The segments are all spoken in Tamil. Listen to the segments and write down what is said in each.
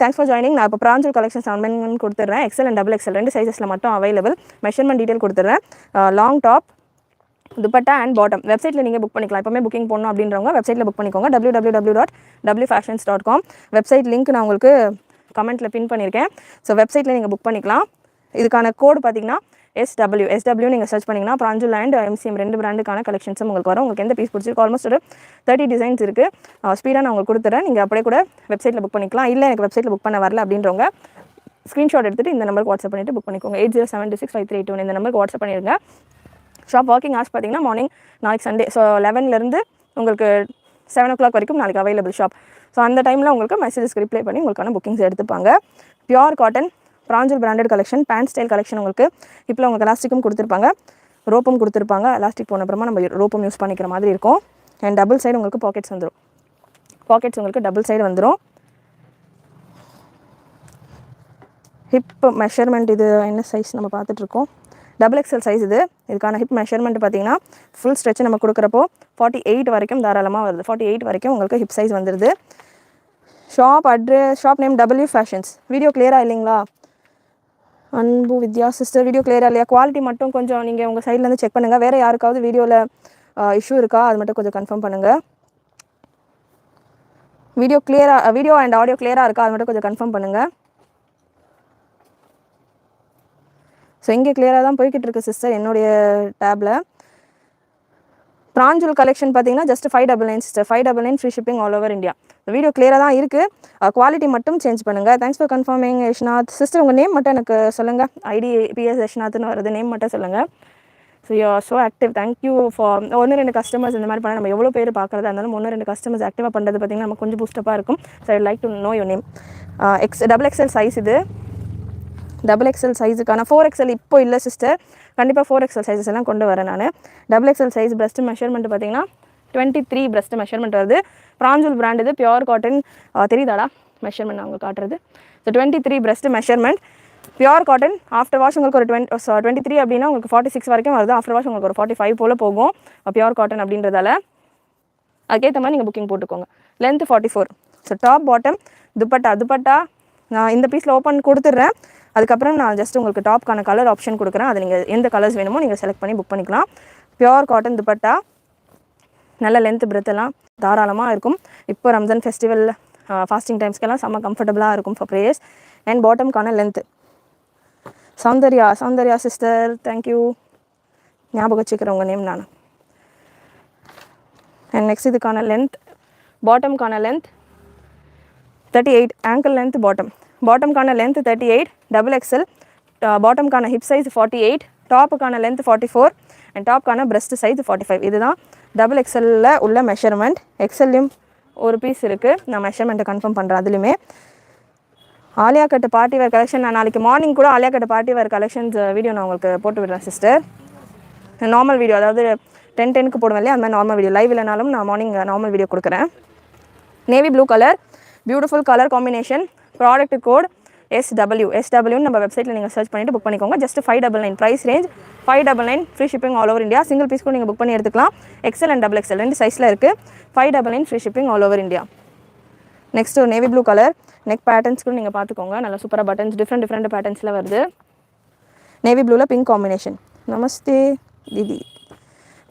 Thanks for joining. நான் இப்போ பிராஞ்சல் கலெக்ஷன்ஸ் அமெண்ட்மெண்ட் கொடுத்துட்றேன். எக்ஸல் அண்ட் டபுள் எக்ஸல் 2 சைஸஸில் மட்டும் அவைலபிள். மெஷர்மெண்ட் டீட்டெயில் கொடுத்துட்றேன். Long top, dupatta and bottom வெப்சைட்டில் நீங்கள் புக் பண்ணிக்கலாம். எப்பவுமே புக்கிங் பண்ணணும் அப்படின்றவங்க வெப்சைட்டில் புக் பண்ணிக்கோங்க. www.wfashions.com வெப்சைட் லிங்க் நான் உங்களுக்கு கமெண்ட்டில் பின் பண்ணியிருக்கேன். ஸோ வெப்சைட்டில் நீங்கள் புக் பண்ணிக்கலாம். இதுக்கான கோடு பார்த்தீங்கன்னா SW நீங்கள் சர்ச் பண்ணிங்கன்னா பிராஞ்சல் அண்ட் MCM 2 பிராண்டுக்கான கலெக்ஷன்ஸும் உங்களுக்கு வரும். உங்களுக்கு எந்த பீஸ் பிடிச்சிருக்கு ஆல்மோஸ்ட் ஒரு 30 டிசைன்ஸ் இருக்குது. ஸ்பீடாக நான் உங்களுக்கு கொடுத்துறேன். நீங்கள் அப்படியே கூட வெப்சைட்டில் புக் பண்ணிக்கலாம். இல்லை எனக்கு வெப்சைட்டில் புக் பண்ண வரல அப்படின்றவங்க ஸ்க்ரீன்ஷாட் எடுத்துகிட்டு இந்த நம்பருக்கு வாட்ஸ்அப் பண்ணிவிட்டு புக் பண்ணிக்கோங்க. 8072653821 இந்த நம்பருக்கு வாட்ஸ்அப் பண்ணிடுங்க. ஷாப் வாக்கிங் ஹார்ஸ் பார்த்தீங்கன்னா மார்னிங் நாளைக்கு சண்டே ஸோ 11லேருந்து உங்களுக்கு 7 o'clock வரைக்கும் நாளைக்கு அவைலபிள் ஷாப். ஸோ அந்த டைமில் உங்களுக்கு மெசேஜஸ்க்கு ரிப்ளை பண்ணி உங்களுக்கான புக்கிங்ஸ் எடுத்துப்பாங்க. Pure cotton Pranjal branded collection, pant style collection உங்களுக்கு இப்போ உங்களுக்கு எலாஸ்டிக்கும் கொடுத்துருப்பாங்க, ரோப்பும் கொடுத்துருப்பாங்க. எலாஸ்டிக் போன அப்புறமா நம்ம ரோப்பும் யூஸ் பண்ணிக்கிற மாதிரி இருக்கும். அண்ட் டபுள் சைடு உங்களுக்கு பாக்கெட்ஸ் வந்துடும். பாக்கெட்ஸ் உங்களுக்கு டபுள் சைடு வந்துடும். ஹிப் மெஷர்மெண்ட் இது என்ன சைஸ் நம்ம பார்த்துட்ருக்கோம், டபுள் எக்ஸல் சைஸ் இது. இதுக்கான ஹிப் மெஷர்மெண்ட் பார்த்தீங்கன்னா ஃபுல் ஸ்ட்ரெச் நம்ம கொடுக்குறப்போ 48 வரைக்கும் தாராளமாக வருது. 48 வரைக்கும் உங்களுக்கு ஹிப் சைஸ் வந்துடுது. Shop address, shop name W Fashions. Video கிளியராக இல்லைங்களா? அன்பு வித்யா சிஸ்டர், வீடியோ கிளியராக இல்லையா? குவாலிட்டி மட்டும் கொஞ்சம் நீங்கள் உங்கள் சைட்லேருந்து செக் பண்ணுங்கள். வேறு யாருக்காவது வீடியோவில் இஷ்யூ இருக்கா அது மட்டும் கொஞ்சம் கன்ஃபார்ம் பண்ணுங்கள். வீடியோ அண்ட் ஆடியோ கிளியராக இருக்கா அது மட்டும் கொஞ்சம் கன்ஃபார்ம் பண்ணுங்கள். ஸோ இங்கே கிளியராக தான் போய்கிட்டு இருக்கு சிஸ்டர் என்னுடைய டேப்பில். பிராஞ்சல் கலெக்ஷன் பார்த்தீங்கன்னா just 599 sister. 599 free shipping all over India. Video கிளியராக தான் இருக்குது. குவாலிட்டி மட்டும் சேஞ்ச் பண்ணுங்கள். Thanks for confirming Yashnath. Sister உங்கள் நேம் மட்டும் எனக்கு சொல்லுங்கள். ID PS யஷ்நாத்னு வருது, நேம் மட்டும் சொல்லுங்கள். So you are so active. Thank you for 1-2 customers இந்த மாதிரி பண்ண நம்ம எவ்வளோ பேர் பார்க்குறதா இருந்தாலும் 1-2 கஸ்டமர்ஸ் ஆக்டிவாக பண்ணுறது பார்த்திங்கன்னா நமக்கு கொஞ்சம் பூஸ்டப்பாக இருக்கும். So I like to know your name. Double XL size இது. டபுள் எக்ஸல் சைஸுக்கான 4XL இப்போ இல்லை சிஸ்டர். கண்டிப்பாக 4XL சைஸஸ் எல்லாம் கொண்டு வரேன் நான். Double XL size breast measurement பார்த்தீங்கன்னா 23 பிரஸ்ட் மெஷர்மெண்ட் வருது. பிராஞ்சல் பிராண்ட் இது. பியூர் காட்டன் தெரியுதாடா மெஷர்மெண்ட் நான் உங்களுக்கு காட்டுறது. So 23 breast measurement pure cotton. After wash உங்களுக்கு ஒரு 23 அப்படின்னா உங்களுக்கு 46 வரைக்கும் வருது. ஆஃப்டர் வாஷ் உங்களுக்கு ஒரு 45 போல் போகும். பியூர் காட்டன் அப்படின்றதால அதுக்கேற்ற மாதிரி நீங்கள் புக்கிங் போட்டுக்கோங்க. Length 44. So top bottom dupatta நான் இந்த பீஸில் ஓப்பன் கொடுத்துட்றேன். அதுக்கப்புறம் நான் ஜஸ்ட் உங்களுக்கு டாப்க்கான கலர் ஆப்ஷன் கொடுக்குறேன். அது நீங்கள் எந்த கலர்ஸ் வேணுமோ நீங்கள் செலக்ட் பண்ணி புக் பண்ணிக்கலாம். பியூர் காட்டன் துப்பட்டா, நல்ல லென்த் பிரெத்தெல்லாம் தாராளமாக இருக்கும். இப்போ ரம்ஜான் ஃபெஸ்டிவல் ஃபாஸ்டிங் டைம்ஸ்க்கெல்லாம் செம்ம கம்ஃபர்டபுளாக இருக்கும் ஃபார் ப்ரேயர்ஸ். அண்ட் பாட்டம்க்கான லென்த்து சௌந்தர்யா சிஸ்டர் தேங்க்யூ, ஞாபகம் வச்சுக்கிறேன் உங்கள் நேம் நான். அண்ட் நெக்ஸ்ட் இதுக்கான லென்த், பாட்டம்க்கான லென்த் 38, ஆங்கிள் லென்த் பாட்டம்க்கான லென்த் 38, டபுள் எக்ஸல். பாட்டம்க்கான ஹிப் சைஸ் 48, டாப்புக்கான லென்த் 44 அண்ட் டாப்க்கான பிரஸ்ட் சைஸ் 45. இதுதான் டபுள் எக்ஸலில் உள்ள மெஷர்மெண்ட். எக்ஸல்லையும் ஒரு பீஸ் இருக்குது, நான் மெஷர்மெண்ட்டை கன்ஃபார்ம் பண்ணுறேன். அதுலேயுமே Alia cut party wear collection நான் நாளைக்கு மார்னிங் கூட Alia cut party wear collections video நான் உங்களுக்கு போட்டு விடுறேன் சிஸ்டர். நார்மல் வீடியோ, அதாவது 10:10 போடுவேன் இல்லையா, அந்த மாதிரி நார்மல் வீடியோ. லைவ் இல்லைனாலும் நான் மார்னிங் நார்மல் வீடியோ கொடுக்குறேன். Navy blue colour, beautiful colour combination. Product code SW நம்ம வெப்சைட்டில் நீங்கள் சர்ச் பண்ணிவிட்டு புக் பண்ணிக்கோங்க. Just 599 price range 599 free shipping all over India. Single piece கூட நீங்கள் புக் பண்ணி எடுத்துக்கலாம். எக்ஸல் அண்ட் டபுள் எக்ஸல் 2 சைஸில் இருக்குது. 599 free shipping all over India. Next ஒரு navy blue colour. Neck patterns கூட நீங்கள் பார்த்துக்கோங்க. நல்லா சூப்பராக பட்டன்ஸ் டிஃப்ரெண்ட் பேட்டர்ன்ஸில் வருது. நேவி ப்ளூவில் பிங்க் காம்பினேஷன். நமஸ்தே தீதி.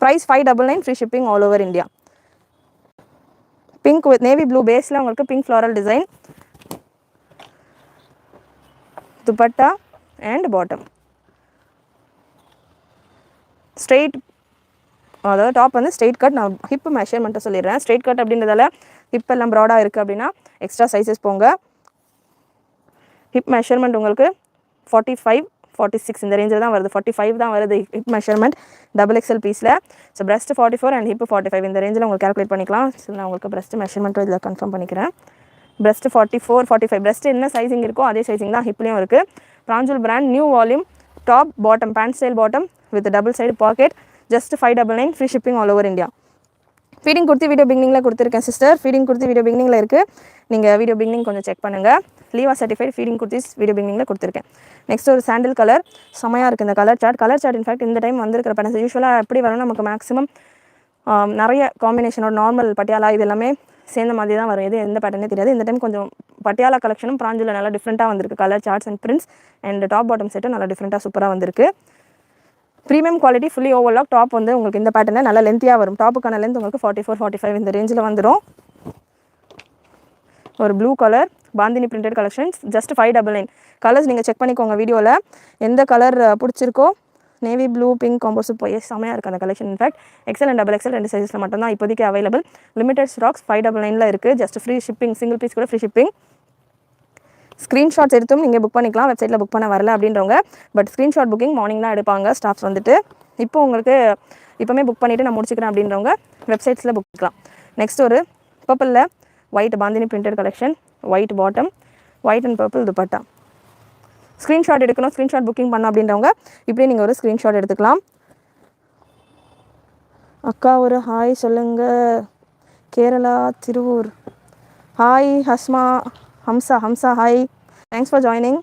Price 599 free shipping all over India. Pink with navy blue பேஸில் உங்களுக்கு pink floral design, dupatta and bottom. Straight, அதாவது டாப் வந்து ஸ்ட்ரெயிட் கட். நான் ஹிப் மெஷர்மெண்ட்டை சொல்லிடுறேன். ஸ்ட்ரெயிட் கட் அப்படின்றதால ஹிப் எல்லாம் ப்ராடாக இருக்குது அப்படின்னா எக்ஸ்ட்ரா சைஸஸ் போங்க. ஹிப் மெஷர்மெண்ட் உங்களுக்கு 45, 46 இந்த ரேஞ்சில் தான் வருது. 45 தான் வருது ஹிப் மெஷர்மெண்ட் டபுள் எக்ஸல் பீஸில். ஸோ பிரஸ்ட் 44 அண்ட் ஹிப் 45 இந்த ரேஞ்சில் உங்களுக்கு கால்குலேட் பண்ணிக்கலாம். ஸோ நான் உங்களுக்கு பிரஸ்ட் மெஷர்மெண்ட்டும் இதில் கன்ஃபார்ம் பண்ணிக்கிறேன். பிரஸ்ட் 44, 45 பிரஸ்ட் என்ன சைஸிங் இருக்கோ அதே சைஸிங் தான் ஹிப்லேயும் இருக்குது. Pranjal brand, new volume, top bottom, pant style bottom with double side pocket. Just 599 free shipping all over India. Feeding கொடுத்து வீடியோ பிகினிங்கில் கொடுத்துருக்கேன் சிஸ்டர். ஃபீடிங் கொடுத்து வீடியோ பிகினிங்கில் இருக்குது. நீங்கள் வீடியோ பிகினிங் கொஞ்சம் செக் பண்ணுங்கள். லீவா சர்டிஃபைட் ஃபீடிங் குர்த்திஸ் வீடியோ பிகினிங்கில் கொடுத்துருக்கேன். நெக்ஸ்ட் ஒரு சாண்டில் கலர், செமையாக இருக்குது இந்த கலர் சார்ட். இன்ஃபேக்ட் இந்த டைம் வந்திருக்கிற பேட்டர்ன்ஸ் யூஸ்வலாக எப்படி வரும் நமக்கு மேக்ஸிமம் நிறைய காம்பினேஷனோட நார்மல் பட்டியாலா இது எல்லாமே சேர்ந்த மாதிரி தான் வரும். எந்த பேட்டர்னே தெரியாது. இந்த டைம் கொஞ்சம் பட்டியாலா கலெக்ஷனும் பிராஞ்சில் நல்லா டிஃப்ரெண்ட்டாக வந்திருக்கு. Colour charts and prints and top bottom செட்டும் நல்லா டிஃப்ரெண்ட்டாக சூப்பராக வந்திருக்கு. Premium quality fully overlock. Top வந்து உங்களுக்கு இந்த பேட்டர்னில் நல்லா லென்த்தியாக வரும். டாப்புக்கான லென்த் உங்களுக்கு 44-45 இந்த ரேஞ்சில் வந்துடும். ஒரு blue colour bandhani printed collections just 599. Colours நீங்கள் செக் பண்ணிக்கோங்க வீடியோவில். எந்த கலர் பிடிச்சிருக்கோ நேவி ப்ளூ பிங்க் காம்போஸும் போய் செமையாக இருக்குது அந்த கலெக்ஷன். இன்ஃபேக்ட் எக்ஸல் அண்ட் XXL 2 சைஸில் மட்டும்தான் இப்போதைக்கு அவைலபிள். லிமிடெட் ஸ்டாக்ஸ் 599 இருக்குது. Just free shipping, single piece கூட ஃப்ரீ ஷிப்பிங். ஸ்க்ரீன்ஷாட்ஸ் எடுத்தும் நீங்கள் புக் பண்ணிக்கலாம். வெப்சைட்டில் புக் பண்ண வரல அப்படின்றவங்க. பட் ஸ்க்ரீன்ஷாட் புக்கிங் மார்னிங் தான் எடுப்பாங்க ஸ்டாஃப்ஸ் வந்துட்டு. இப்போ உங்களுக்கு இப்போமே புக் பண்ணிவிட்டு நான் முடிச்சுக்கிறேன் அப்படின்றவங்க வெப்சைட்ஸில் புக் பண்ணிக்கலாம். நெக்ஸ்ட் ஒரு பர்பிளில் white bandhani printed collection, white bottom, white and purple dupatta. Screenshot எடுக்கணும், ஸ்க்ரீன்ஷாட் புக்கிங் பண்ணணும் அப்படின்றவங்க இப்படியே நீங்கள் ஒரு ஸ்க்ரீன்ஷாட் எடுத்துக்கலாம். அக்கா ஒரு ஹாய் சொல்லுங்கள். Kerala Tiruvur. Hi Hasma. Hamsa hi, thanks for joining.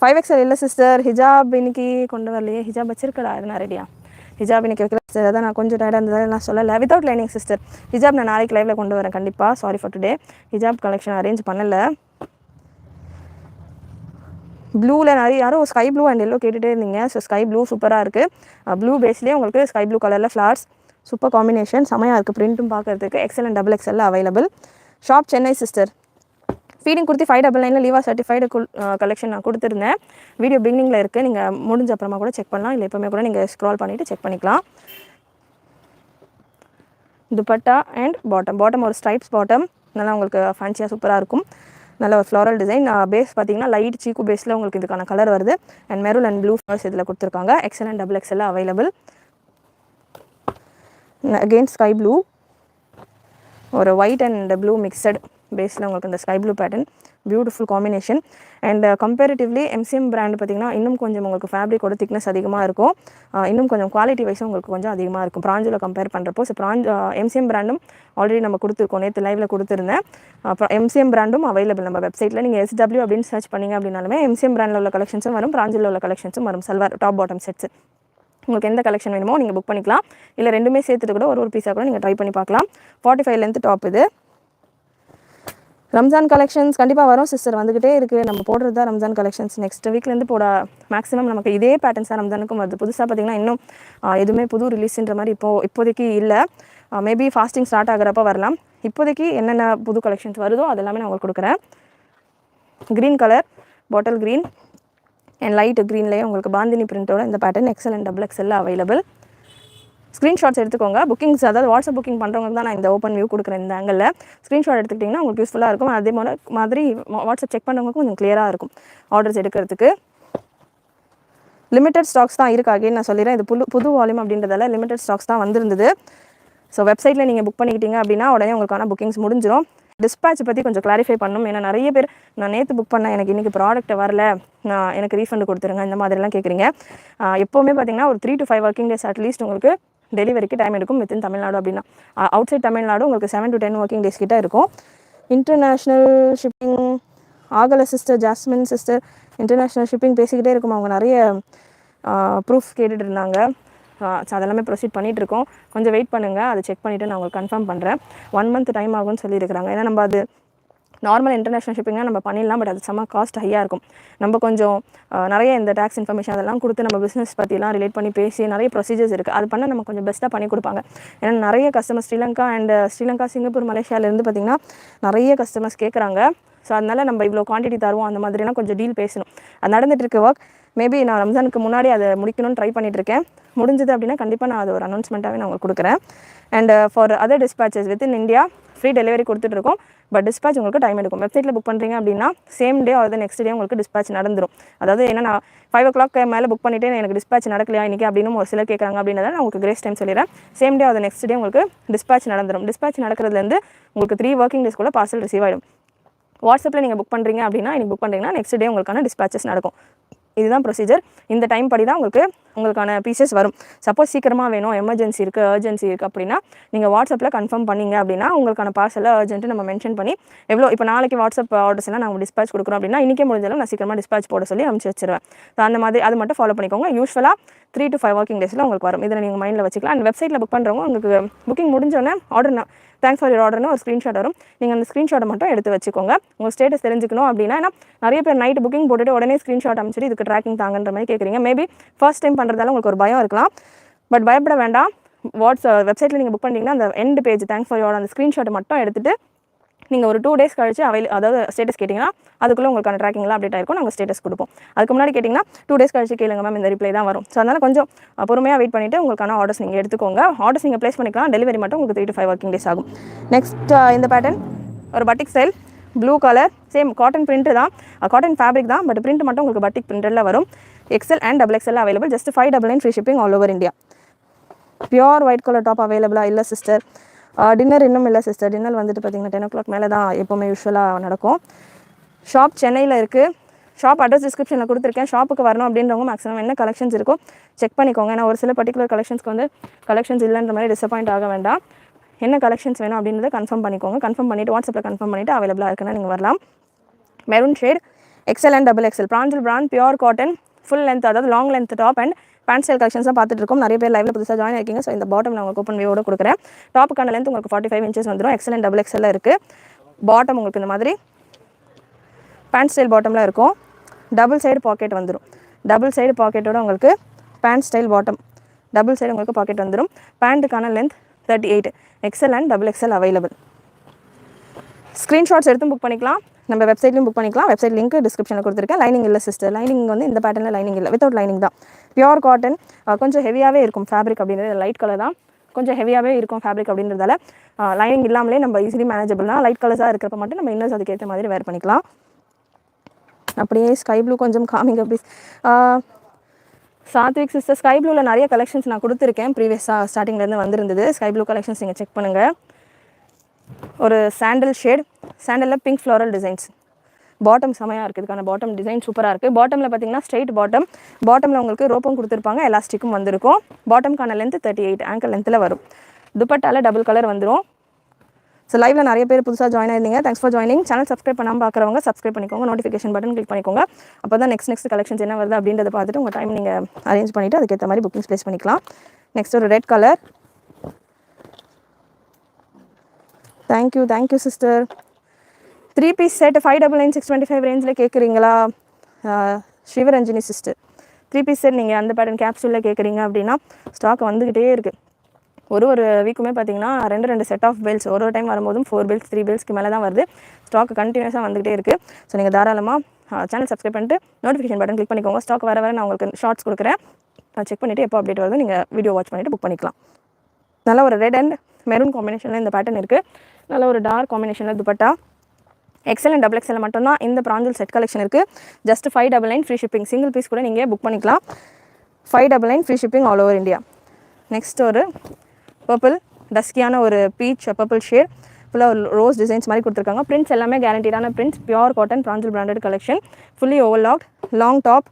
5XL இல்லை சிஸ்டர். ஹிஜாப் இன்னைக்கு கொண்டு வரலையே. ஹிஜாப் வச்சிருக்கடா, அது நான் ரெடியா. ஹிஜாப் இன்னைக்கு வைக்கல சிஸ்டர். அதான் நான் கொஞ்சம் டயர்டாக இருந்ததால் நான் சொல்லலை. Without lining sister. ஹிஜாப் நான் நாளைக்கு லைவில் கொண்டு வரேன் கண்டிப்பாக. Sorry for today. ஹிஜாப் கலெக்ஷன் அரேஞ்ச் பண்ணலை. ப்ளூவில் நிறைய யாரும் ஸ்கை ப்ளூ அண்ட் எல்லோ கேட்டுகிட்டே இருந்தீங்க. ஸோ ஸ்கை ப்ளூ சூப்பராக இருக்குது. ப்ளூ பேஸ்லேயே உங்களுக்கு ஸ்கை ப்ளூ கலரில் ஃப்ளார்ஸ் சூப்பர் காம்பினேஷன், செமையாக இருக்குது. பிரிண்ட்டும் பார்க்குறதுக்கு. XL and XXL available. Shop Chennai sister. Feeding கொடுத்து 599 லீவா சர்டிஃபைடு கலெக்ஷன் நான் கொடுத்துருந்தேன். வீடியோ பிகினிங்கில் இருக்குது. நீங்கள் முடிஞ்ச அப்புறமா கூட செக் பண்ணலாம். இல்லை எப்போவுமே கூட நீங்கள் ஸ்க்ரால் பண்ணிவிட்டு செக் பண்ணிக்கலாம். துப்பட்டா அண்ட் பாட்டம் ஒரு ஸ்ட்ரைப்ஸ் பாட்டம். நல்லா உங்களுக்கு ஃபேன்சியாக சூப்பராக இருக்கும். நல்ல ஒரு ஃப்ளாரல் டிசைன். பேஸ் பார்த்தீங்கன்னா லைட் சீக்கு பேஸில் உங்களுக்கு இதுக்கான கலர் வருது. And maroon and blue flowers இதில் கொடுத்துருக்காங்க. XL and XXL available. Again sky blue, ஒரு ஒயிட் அண்ட் ப்ளூ மிக்சட் பேஸில் உங்களுக்கு இந்த sky blue pattern beautiful combination. And comparatively MCM brand பார்த்திங்கன்னா இன்னும் கொஞ்சம் உங்களுக்கு ஃபேப்ரிக்கோட திக்னஸ் அதிகமாக இருக்கும். இன்னும் கொஞ்சம் குவாலிட்டி வைஸும் உங்களுக்கு கொஞ்சம் அதிகமாக இருக்கும் பிராஞ்சில் கம்பேர் பண்ணுறப்போ. ஸோ MCM பிராண்டும் ஆல்ரெடி நம்ம கொடுத்துருக்கோம், நேற்று லைவில் கொடுத்துருந்தேன். அப்புறம் MCM பிராண்டும் அவைலபிள் நம்ம வெப்சைட்டில். நீங்கள் SW அப்படின்னு சர்ச் பண்ணிங்க அப்படின்னாலுமே MCM பிராண்டில் உள்ள கலெக்ஷன்ஸும் வரும், பிராஞ்சில் உள்ள கலெக்ஷன்ஸும் வரும். சல்வார் டாப் பாட்டம் செட்ஸ் உங்களுக்கு எந்த கலெக்ஷன் வேணுமோ நீங்கள் புக் பண்ணிக்கலாம். இல்லை ரெண்டுமே சேர்த்துட்டு கூட ஒரு பீஸாக கூட நீங்கள் ட்ரை பண்ணி பார்க்கலாம். 45 லென்த் டாப் இது. ரம்ஜான் கலெக்ஷன்ஸ் கண்டிப்பாக வரும் சிஸ்டர், வந்துக்கிட்டே இருக்குது. நம்ம போடுறது தான் ரம்ஜான் கலெக்ஷன்ஸ். நெக்ஸ்ட் வீக்லேருந்து போட மேக்ஸிமம் நமக்கு இதே பேட்டர்ன்ஸாக ரம்ஜானுக்கும் வருது. புதுசாக பார்த்திங்கன்னா இன்னும் எதுவுமே புது ரிலீஸுன்ற மாதிரி இப்போதைக்கு இல்லை. மேபி ஃபாஸ்டிங் ஸ்டார்ட் ஆகிறப்ப வரலாம். இப்போதைக்கு என்னென்ன புது கலெக்ஷன்ஸ் வருதோ அதெல்லாமே நான் உங்களுக்கு கொடுக்குறேன். Green colour, bottle green and light க்ரீன்லேயே உங்களுக்கு பாந்தினி பிரிண்டோட இந்த pattern XL and XXL available. Screenshots எடுத்துக்கோங்க. புக்கிங்ஸ் அதாவது வாட்ஸ்அப் புக்கிங் பண்ணுறவங்க தான் நான் இந்த ஓப்பன் வியூ கொடுக்குறேன். இந்த ஆங்கிளில் ஸ்க்ரீன்ஷாட் எடுத்துக்கிட்டிங்கன்னா உங்களுக்கு யூஸ்ஃபுல்லாக இருக்கும். அதே மாதிரி வாட்ஸ்அப் செக் பண்ணுறவங்களுக்கும் கொஞ்சம் கிளியராக இருக்கும் ஆர்டர்ஸ் எடுக்கிறதுக்கு. லிமிடெட் ஸ்டாக்ஸ் தான் இருக்குது. அகைன் நான் சொல்லிடுறேன், இது புது வால்யூம் அப்படின்றதால லிமிடெட் ஸ்டாக்ஸ் தான் வந்திருந்தது. ஸோ வெப்சைட்டில் நீங்கள் புக் பண்ணிக்கிட்டீங்க அப்படின்னா உடனே உங்களுக்கான புக்கிங்ஸ் முடிஞ்சிடும். டிஸ்பேட்ச் பற்றி கொஞ்சம் கிளாரிஃபை பண்ணணும். ஏன்னா நிறைய பேர் நான் நேற்று புக் பண்ணேன், எனக்கு இன்றைக்கி ப்ராடக்ட் வரல, நான் எனக்கு ரீஃபண்ட் கொடுத்துருங்க, இந்த மாதிரிலாம் கேட்குறீங்க. எப்போவுமே பார்த்தீங்கன்னா ஒரு 3 to 5 ஒர்க்கிங் டேஸ் அட்லீஸ்ட் உங்களுக்கு டெலிவரிக்கு டைம் எடுக்கும். வித்தின் தமிழ்நாடு அப்படின்னா அவுட் சைட் தமிழ்நாடு உங்களுக்கு 7 to 10 ஒர்க்கிங் டேஸ் கிட்ட இருக்கும். இன்டர்நேஷ்னல் ஷிப்பிங் ஆகலை sister. Jasmine sister international shipping பேசிக்கிட்டே இருக்கும். அவங்க நிறைய ப்ரூஃப் கேட்டுட்டு இருந்தாங்க. ஸோ அதெல்லாமே ப்ரொசீட் பண்ணிகிட்ருக்கோம். கொஞ்சம் வெயிட் பண்ணுங்கள், அதை செக் பண்ணிவிட்டு நான் உங்களுக்கு கன்ஃபார்ம் பண்ணுறேன். 1 month டைம் ஆகும்னு சொல்லியிருக்கிறாங்க. ஏன்னா நம்ம அது நார்மல் இன்டர்நேஷ்னல் ஷிப்பிங்காக நம்ம பண்ணிடலாம். பட் அது செம்ம காஸ்ட் ஹையாக இருக்கும். நம்ம கொஞ்சம் நிறைய இந்த டேக்ஸ் இன்ஃபர்மேஷன் அதெல்லாம் கொடுத்து நம்ம பிஸ்னஸ் பற்றிலாம் ரிலேட் பண்ணி பேசி நிறைய ப்ரொசீஜர்ஸ் இருக்குது. அது பண்ண நம்ம கொஞ்சம் பெஸ்ட்டாக பண்ணி கொடுப்பாங்க. ஏன்னா நிறைய கஸ்டமர்ஸ் ஸ்ரீலங்கா சிங்கப்பூர் மலேசியாவிலேருந்து பார்த்திங்கன்னா நிறைய கஸ்டமர்ஸ் கேட்குறாங்க. ஸோ அதனால் நம்ம இவ்வளோ குவான்டிட்டி தருவோம் அந்த மாதிரிலாம் கொஞ்சம் டீல் பேசணும். அது நடந்துகிட்ருக்கு ஒர்க். மேபி நான் ரம்ஜானுக்கு முன்னாடி அதை முடிக்கணும்னு ட்ரை பண்ணிகிட்ருக்கேன். முடிஞ்சது அப்படின்னா கண்டிப்பாக நான் அது ஒரு அனௌன்ஸ்மெண்ட்டாகவே நான் உங்களுக்கு கொடுக்குறேன். And for other dispatches within India free delivery கொடுத்துட்ருக்கோம். பட் டிஸ்பேச் உங்களுக்கு டைம் எடுக்கும். வெப்சைட்டில் புக் பண்ணுறீங்க அப்படின்னா same day or next day உங்களுக்கு டிஸ்பேச் நடந்துடும். அதாவது ஏன்னா நான் 5 o'clock மேலே புக் பண்ணிவிட்டு எனக்கு டிஸ்பேச் நடக்கலையா இன்றைக்கி அப்படின்னு ஒரு சிலர் கேட்குறாங்க. அப்படின்றத நான் உங்களுக்கு கிரேஸ் டைம் சொல்லிடுறேன். Same day or next day உங்களுக்கு டிஸ்பேச் நடந்துடும். டிஸ்பேச் நடக்கிறதுலேருந்து உங்களுக்கு 3 working days கூட பார்சல் ரிசீவ் ஆகிடும். வாட்ஸ்அப்பில் நீங்கள் புக் பண்ணுறீங்க அப்படின்னா இன்றைக்கி புக் பண்ணுறீங்கன்னா நெக்ஸ்ட் டே உங்களுக்கான டிஸ்பேச்சஸ் நடக்கும். இதுதான் ப்ரொசீஜர். இந்த டைம் படி தான் உங்களுக்கு உங்களுக்கான பீசஸ் வரும். சப்போஸ் சீக்கிரமாக வேணும், எமர்ஜென்சி இருக்குது, அர்ஜென்சி இருக்குது அப்படின்னா நீங்கள் வாட்ஸ்அப்பில் கன்ஃபார்ம் பண்ணிங்க அப்படின்னா உங்களுக்கான பார்சலை அர்ஜென்ட்டு நம்ம மென்ஷன் பண்ணி எவ்வளோ இப்போ நாளைக்கு வாட்ஸ்அப் ஆர்டர்ஸ் எல்லாம் நாங்கள் டிஸ்பேச் கொடுக்குறோம் அப்படின்னா இன்றைக்கே முடிஞ்சாலும் நான் சீக்கிரமாக டிஸ்பேச் போட சொல்லி அனுப்பிச்சி வச்சிருவேன். ஸோ அந்த மாதிரி அது மட்டும் ஃபாலோ பண்ணிக்கோங்க. யூஸ்வலாக 3 to 5 ஒர்க்கிங் டேஸில் உங்களுக்கு வரும். இதில் நீங்கள் மைண்டில் வச்சுக்கலாம். அந்த வெப்சைட்டில் புக் பண்ணுறவங்க உங்களுக்கு புக்கிங் முடிஞ்சோடனே ஆர்டர் தேங்க்ஸ் ஃபார் யூர் ஆர்டர்னு ஒரு ஸ்க்ரீன்ஷாட் வரும். நீங்கள் அந்த ஸ்க்ரீன்ஷாட்டை மட்டும் எடுத்து வச்சுக்கோங்க. உங்கள் ஸ்டேட்டஸ் தெரிஞ்சுக்கணும் அப்படின்னா ஏன்னா நிறைய பேர் நைட் புக்கிங் போட்டுட்டு உடனே ஸ்க்ரீன்ஷாட் அமைச்சிட்டு இதுக்கு ட்ராக்கிங் தாங்கன்ற மாதிரி கேட்குறீங்க. மேபி ஃபர்ஸ்ட் டைம் பண்ணுறதால உங்களுக்கு ஒரு பயம் இருக்கலாம். பட் பயப்பட வேண்டாம். வெப்சைட்டில் நீங்கள் புக் பண்ணிங்கன்னா அந்த end page thanks for your order அந்த ஸ்க்ரீன்ஷாட்டை மட்டும் எடுத்துகிட்டு நீங்கள் ஒரு 2 days கழிச்சு அதாவது ஸ்டேட்டஸ் கேட்டிங்கன்னா அதுக்குள்ளே உங்களுக்கான ட்ராக்கிங்லாம் அப்டேட் ஆயிருக்கும். நாங்கள் ஸ்டேட்டஸ் கொடுப்போம். அதுக்கு முன்னாடி கேட்டிங்கன்னா 2 days கழிச்சு கேளுங்க மேம், இந்த ரிப்ளை தான் வரும். ஸோ அதனால் கொஞ்சம் பொறுமையாக வெயிட் பண்ணிவிட்டு உங்களுக்கான ஆர்டர்ஸ் நீங்கள் எடுத்துக்கோங்க. ஆர்டர்ஸ் நீங்கள் ப்ளேஸ் பண்ணிக்கலாம். டெலிவரி மட்டும் உங்களுக்கு 3 to 5 ஒர்க்கிங் டேஸ் ஆகும். நெக்ஸ்ட் இந்த பேட்டர்ன் ஒரு batik style, blue colour, same cotton print தான், காட்டன் ஃபேப்ரிக் தான், பட் பிரிண்ட் மட்டும் உங்களுக்கு பட்டிக் பிரிண்டரில் வரும். XL and XXL available. Just 599 free shipping all over India. Pure white colour top அவைலபிளாக இல்லை சிஸ்டர்? டின்னர் இன்னும் இல்லை சிஸ்டர். டின்னர் வந்துட்டு பார்த்தீங்கன்னா 10 o'clock மேலே தான் எப்போவுமே யூஸ்வலாக நடக்கும். ஷாப் சென்னையில் இருக்குது. ஷாப் அட்ரஸ் டிஸ்கிரிப்ஷனில் கொடுத்துருக்கேன். ஷாப்புக்கு வரணும் அப்படின்றவங்க மேக்ஸிமம் என்ன கலெக்ஷன்ஸ் இருக்கோ செக் பண்ணிக்கோங்க. ஏன்னா ஒரு சில பர்டிகுலர் கலெக்ஷன்ஸ்க்கு வந்து கலெக்ஷன்ஸ் இல்லைன்ற மாதிரி டிசப்பாயிண்ட் ஆக வேண்டாம். என்ன கலெக்ஷன்ஸ் வேணும் அப்படின்றத கன்ஃபார்ம் பண்ணிக்கோங்க. கன்ஃபார்ம் பண்ணிவிட்டு வாட்ஸ்அப்பில் கன்ஃபார்ம் பண்ணிவிட்டு அவைலபிளாக இருக்குன்னா நீங்கள் வரலாம். Maroon shade, XL and XXL, Pranjal brand, pure cotton, full length அதாவது long length top and pant style collections தான் பார்த்துட்டு இருக்கோம். நிறைய பேர் லைவ்ல புதுசாக ஜாயின் ஆகிருக்கீங்க. ஸோ இந்த பாட்டம் நான் உங்களுக்கு ஓப்பன் வியூவோட கொடுக்குறேன். டாப்புக்கான லென்த் உங்களுக்கு 45 inches வந்துடும். XL and XXL இருக்குது. பாட்டம் உங்களுக்கு இந்த மாதிரி பேண்ட் ஸ்டைல் பாட்டமில் இருக்கும். டபுள் சைடு பாக்கெட் வந்துடும். டபுள் சைடு பாக்கெட்டோட உங்களுக்கு pant style bottom, double side உங்களுக்கு பாக்கெட் வந்துடும். பேண்ட்டுக்கான length 38. XL and XXL available. Screenshots எடுத்து புக் பண்ணிக்கலாம். நம்ம வெப்சைட்லையும் புக் பண்ணிக்கலாம். வெப்சைட் லிங்க் டிஸ்கிரிப்ஷனில் கொடுத்துருக்கேன். லைனிங் இல்லை சிஸ்டர். லைனிங் வந்து இந்த பேட்டர்னில் லைனிங் இல்லை, வித்தவுட் லைனிங் தான். பியூர் காட்டன், கொஞ்சம் ஹெவியாகவே இருக்கும் ஃபேப்ரிக் அப்படின்றது. லைட் கலர் தான், கொஞ்சம் ஹெவியாகவே இருக்கும் ஃபேப்ரிக் அப்படின்றதால லைனிங் இல்லாமலே நம்ம ஈஸிலி மேனேஜபிள் தான். லைட் கலர்ஸாக இருக்கிறப்ப மட்டும் நம்ம இன்னர்ஸ் அதுக்கேற்ற மாதிரி வேர் பண்ணிக்கலாம். அப்படியே ஸ்கை ப்ளூ கொஞ்சம் காமிங்க ப்ளீஸ். சாத்விக் சிஸ்டர், ஸ்கை ப்ளூவில் நிறைய கலெக்ஷன்ஸ் நான் கொடுத்துருக்கேன். ப்ரீவியஸாக ஸ்டார்டிங்லேருந்து வந்திருந்தது. ஸ்கை ப்ளூ கலெக்ஷன்ஸ் நீங்கள் செக் பண்ணுங்கள். ஒரு சாண்டல் ஷேட், சாண்டலில் பிங்க் ஃப்ளோரல் டிசைன்ஸ். பாட்டம் செமையாக இருக்குது. இதுக்கான பாட்டம் டிசைன் சூப்பராக இருக்குது. பாட்டமில் பார்த்தீங்கன்னா ஸ்ட்ரைட் பாட்டம், பாட்டமில் உங்களுக்கு ரோப்பும் கொடுத்துருப்பாங்க, எலாஸ்டிக்கும் வந்திருக்கும். பாட்டம்கான லென்த் 38 ஆங்கிள் லென்த்தில் வரும். துப்பட்டால டபுள் கலர் வந்துடும். ஸோ லைவில் நிறைய பேர் புதுசாக ஜாயின் ஆயிருந்தீங்க. Thanks for joining. Channel subscribe பண்ணாமல் பார்க்குறவங்க சப்ஸ்கிரைப் பண்ணிக்கோங்க. நோட்டிஃபிகேஷன் பட்டன் கிளிக் பண்ணிக்கோங்க. அப்போ தான் நெக்ஸ்ட் கலெக்ஷன்ஸ் என்ன வருது அப்படின்றத பார்த்துட்டு உங்கள் டைம் நீங்கள் அரேஞ்ச் பண்ணிவிட்டு அதுக்கேற்ற மாதிரி புக்கிங்ஸ் ப்ளேஸ் பண்ணிக்கலாம். நெக்ஸ்ட் ஒரு red colour. Thank you sister. 3 piece set 599 625 ரேஞ்சில் கேட்குறீங்களா சிவரஞ்சினி சிஸ்டர்? 3 piece செட் நீங்கள் அந்த பேட்டர்ன் கேப்சூலில் கேட்குறீங்க அப்படின்னா ஸ்டாக் வந்துக்கிட்டே இருக்குது. ஒரு வீக்குமே பார்த்தீங்கன்னா 2 செட் ஆஃப் பெல்ஸ் ஒரு டைம் வரும்போதும் 4 belts 3 bellsக்கு மேலே தான் வருது. ஸ்டாக் கண்டினியூஸாக வந்துகிட்டே இருக்குது. ஸோ நீங்கள் தாராளமாக சேனல் சப்ஸ்கிரைப் பண்ணிட்டு நோட்டிஃபிகேஷன் பட்டன் கிளிக் பண்ணிக்கோங்க. ஸ்டாக் வர நான் உங்களுக்கு ஷார்ட்ஸ் கொடுக்குறேன். செக் பண்ணிவிட்டு எப்போ அப்டேட் வருது நீங்கள் வீடியோ வாட்ச் பண்ணிவிட்டு புக் பண்ணிக்கலாம். நல்ல ஒரு ரெட் அண்ட் மெரூன் காம்பினேஷனில் இந்த பேட்டர்ன் இருக்குது. நல்ல ஒரு டார்க் காம்பினேஷனில் துப்பட்டா. XL and XXL மட்டும்தான் இந்த பிராஞ்சல் செட் கலெக்ஷன் இருக்குது. Just 599 free shipping. Single piece கூட நீங்கள் புக் பண்ணிக்கலாம். 599 free shipping all over India. Next ஒரு பர்பிள், டஸ்கியான ஒரு பீச் பர்பிள் ஷேட், ஃபுல்லாக ஒரு ரோஸ் டிசைன்ஸ் மாதிரி கொடுத்துருக்காங்க. பிரிண்ட்ஸ் எல்லாமே கேரண்டீடான prints. Pure cotton Pranjal branded collection. Fully overlocked, long top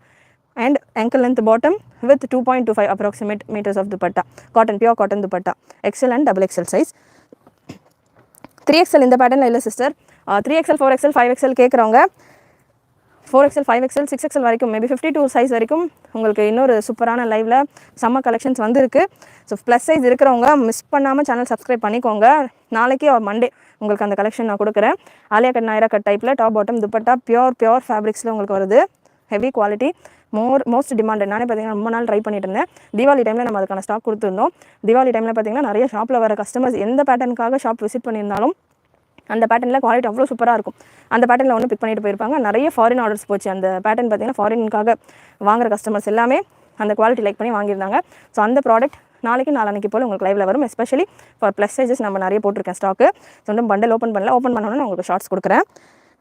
and ankle length bottom with 2.25 approximate meters of dupatta. Cotton, pure cotton dupatta. XL and XXL size. 3XL இந்த பேட்டர்னில் இல்லை சிஸ்டர். 3XL 4XL 5XL கேட்குறவங்க 4XL 5XL 6XL வரைக்கும் மேபி 52 சைஸ் வரைக்கும் உங்களுக்கு இன்னொரு சூப்பரான லைவில் சம்மர் கலெக்ஷன்ஸ் வந்துருக்கு. ஸோ ப்ளஸ் சைஸ் இருக்கிறவங்க மிஸ் பண்ணாமல் சேனல் சப்ஸ்கிரைப் பண்ணிக்கோங்க. நாளைக்கு மண்டே உங்களுக்கு அந்த கலெக்ஷன் நான் கொடுக்குறேன். ஆலியா கட் நாயரா கட் டைப்பில் டாப் பாட்டம் துப்பட்டா பியூர் ஃபேப்ரிக்ஸில் உங்களுக்கு வருது. Heavy quality, most demanded. நானே பார்த்தீங்கன்னா ரொம்ப நாள் ட்ரை பண்ணிட்டு இருந்தேன். தீபாவளி டைமில் நம்ம அதுக்கான ஸ்டாக் கொடுத்துருந்தோம். தீபாவளி டைமில் பார்த்தீங்கன்னா நிறைய ஷாப்பில் வர கஸ்டமர்ஸ் எந்த பேட்டர்னுக்காக ஷாப் விசிட் பண்ணியிருந்தாலும் அந்த பேட்டர்னில் குவாலிட்டி அவ்வளோ சூப்பராக இருக்கும். அந்த பேட்டர்னில் ஒன்று பிக் பண்ணிட்டு போயிருப்பாங்க. நிறைய ஃபாரின் ஆர்டர்ஸ் போச்சு. அந்த பேட்டர்ன் பார்த்தீங்கன்னா ஃபாரினுக்காக வாங்குற கஸ்டமர்ஸ் எல்லாமே அந்த குவாலிட்டி லைக் பண்ணி வாங்கியிருந்தாங்க. ஸோ அந்த ப்ராடக்ட் நாளைக்கு போல் உங்களுக்கு லைவில் வரும். எஸ்பெஷலி ஃபார் ப்ளஸ் சைஸஸ் நம்ம நிறைய போட்டிருக்கேன் ஸ்டாக்கு. ஸோ வந்து பண்டல் ஓப்பன் பண்ணோன்னா நான் உங்களுக்கு ஷார்ட்ஸ் கொடுக்குறேன்.